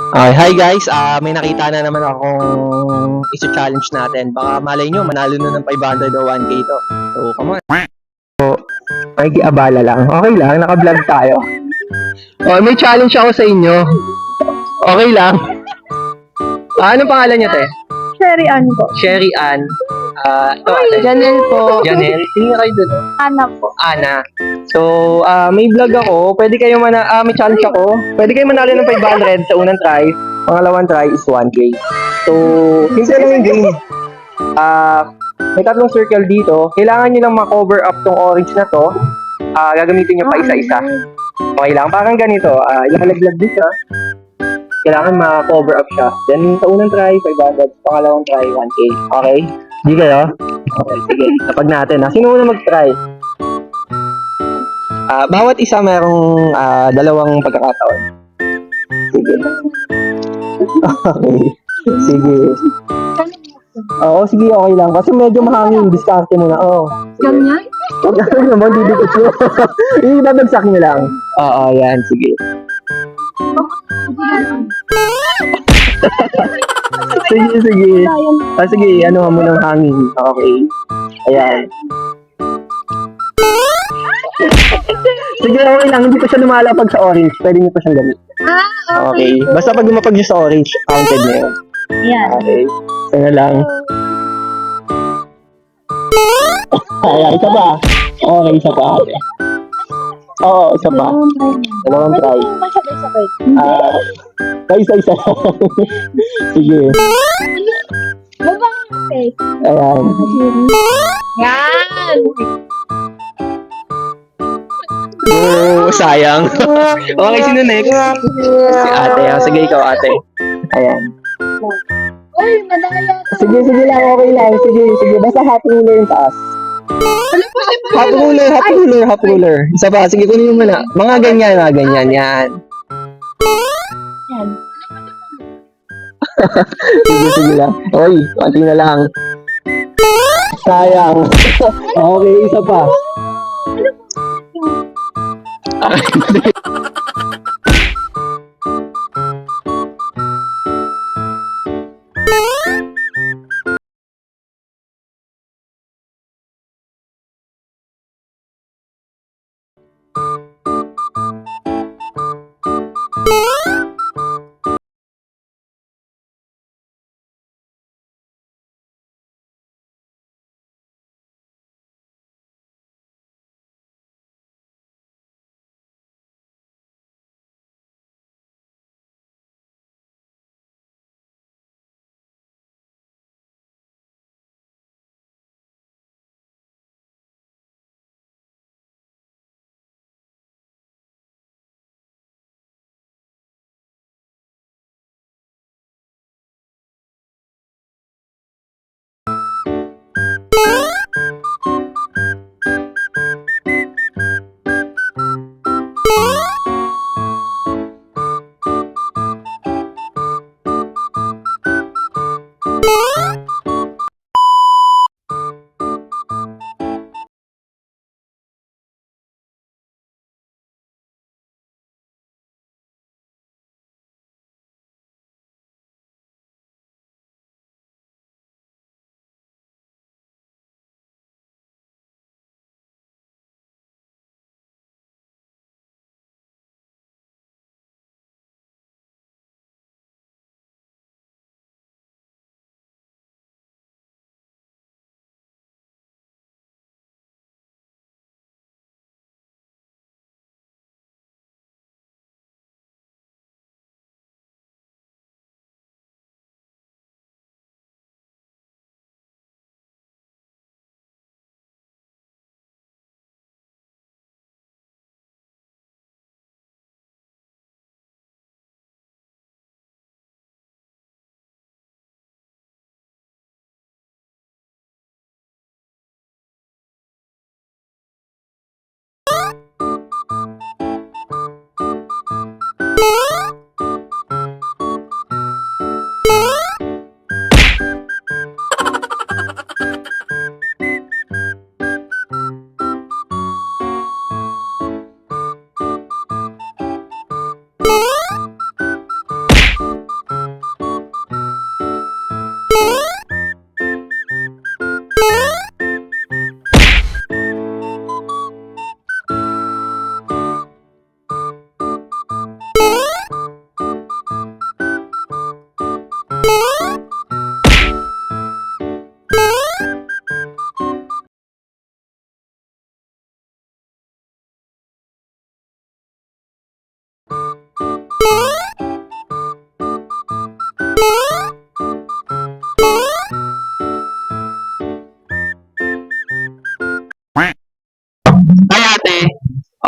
Okay, hi guys. May nakita na naman akong isi-challenge natin. Baka malay nyo, manalo na ng 500 o 1K to. So, come on. May kiabala lang. Okay lang, naka-vlog tayo. Oh, may challenge ako sa inyo. Okay lang. Anong pangalan niyo, te? Sherry Ann po. Sherry Ann. Ito, ate. Janelle po. Janelle. Sino kayo dun? Ana po. Ana. So, may vlog ako. Pwede kayo may challenge ako. Pwede kayo manalo ng 500 sa unang try. Pangalawang try is 1K. So, simple lang yung game. May tatlong circle dito. Kailangan nyo lang ma-cover up tong orange na to. Gagamitin nyo pa isa-isa. Okay lang. Parang ganito. Ilalaglag din siya. Kailangan ma-cover up siya. Then, sa unang try, 500. Pangalawang try, 1K. Okay? Di kayo? Okay, sige. Napag natin. Sino muna mag-try? Bawat isa merong dalawang pagkakataon. Sige. Okay. Sige. Oo, sige, okay lang. Kasi medyo mahangin. Diskarte mo na. Oo. Ganyan? Huwag naman, didikit mo. Yung dadagsak nyo lang. Oo, yan. Sige. Sige, sige. Sige, ano mo ng hangin. Okay. Ayan. Sige, okay lang. Hindi pa siya lumalapag sa orange. Pwede niyo pa siyang gamitin. Okay. Basta pag lumapag niyo sa orange, counted na yun. Yan. Okay. Sana lang. Ayan, isa pa. Okay, isa pa. Oo, isa pa. Dalawang try. Masabay-sabay. Isa-isa. Sige. Baba kasi. Ayan. Yan! Oh, sayang. Okay, sino next? Si ate. Sige, ikaw ate. Ayan. Uy, madaya ka. Sige, sige lang. Okay lang. Sige, sige. Basta half ruler yung taas. Half ruler, half ruler, half ruler. Isa pa. Sige, kunin mo muna. Mga ganyan, mga ganyan. Yan. Yan. Sige, sige lang. Oy, konti na lang. Sayang. Okay, isa pa.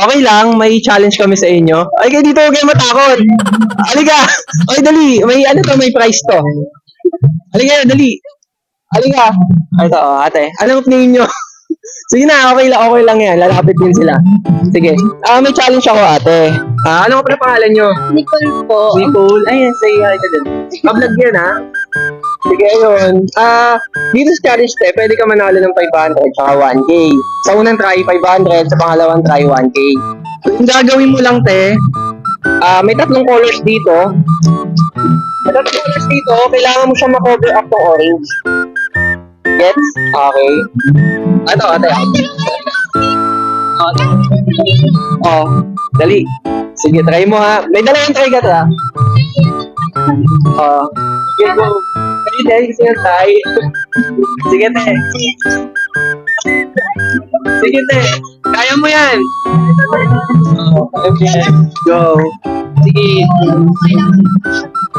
Okay lang, may challenge kami sa inyo. Ay, kayo dito, huwag kayo matakot. Halika. Okay, dali. May ano to, may prize to. Halika, dali. Halika. Ito, ate. Ano opinion nyo? Sige na, okay lang yan. Lalapit din sila. Sige. May challenge ako, ate. Ano pa na pangalan nyo? Nicole po. Nicole. Ay, say hi ka dun. Pag-vlog yan, ha? Sige, ayun. Dito sa challenge te, pwede ka manalo ng 500 tsaka 1K. Sa unang try, 500. Sa pangalawang try, 1K. So, yung gagawin mo lang, te, may tatlong colors dito. May tatlong colors dito. Kailangan mo siya ma-cover up ng orange. Gets? Okay. Ito, ate. Oh, dali. Sige, try mo ha. May dalawang try ka ta. Sige, go. Sige, te. Sige, try. Sige, te. Sige, te. Kaya mo yan. Okay. Go. Sige.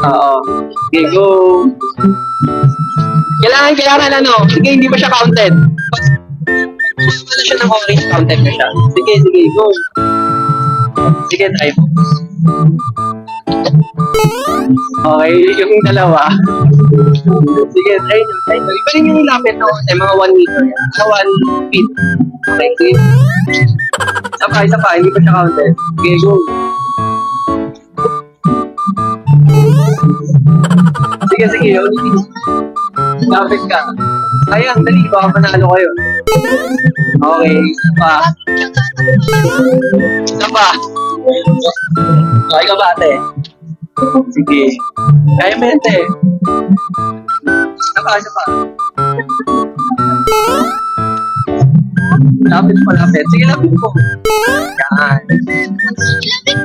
Oo. Sige, go. Kailangan ano. Sige, hindi pa siya counted. Wala siya ng orange, counted na siya. Sige, go. Sige, try mo. Okay, yung dalawa. Sige, try nyo. Iba rin yung lapit na mga 1 meter yan. 1 feet. Okay, sige. Isa pa, hindi pa siya counted. Sige, go. Sige, ulitin. Lapit ka. Sayang, dali, baka panalo kayo. Okay, isa pa. Okay ka ba, ate? Sige. Kaya mo yan, te. Isa pa. Lapit. Sige, lapit mo. Yan.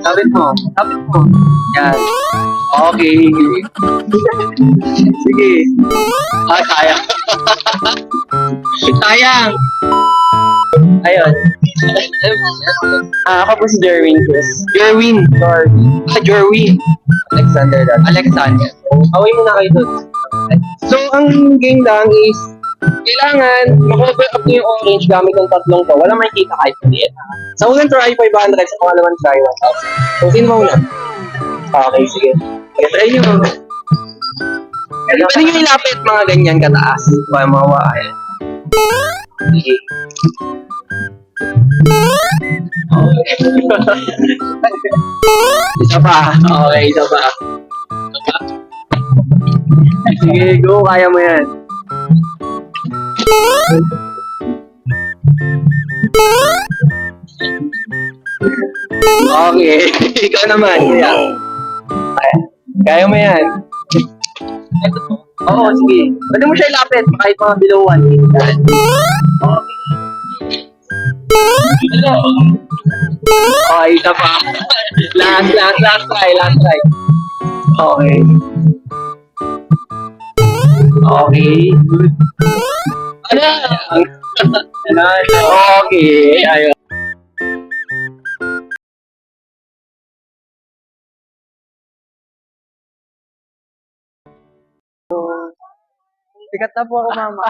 Lapit mo. Yan. Okay. Sige. Sayang. Sayang. Ayun. Ako po si Jerwin Cruz. Jerwin. Alexander. Away mo na kayo dun. So, ang game lang is, kailangan ma-cover up niyo yung orange gamit ng tatlong to. Wala makikita kahit maliit. Sa unang try, 500. Sa pangalawang try, 1,000. So, sino mauna? Okay, sige. Okay, try nyo. Pwede nyo ilapit mga ganyan kataas. Para mawawayan. Sige. Okay. Isa pa. Okay, isa pa. Sige, go. Kaya mo yan. Okay. Ikaw naman. Kaya mo yan. Oo, sige. Pwede mo siya ilapit kahit mga below 1. Okay. Okay, isa pa. Last try. Okay. Okay, good. Okay, ayun. Sikat na po ako, mama.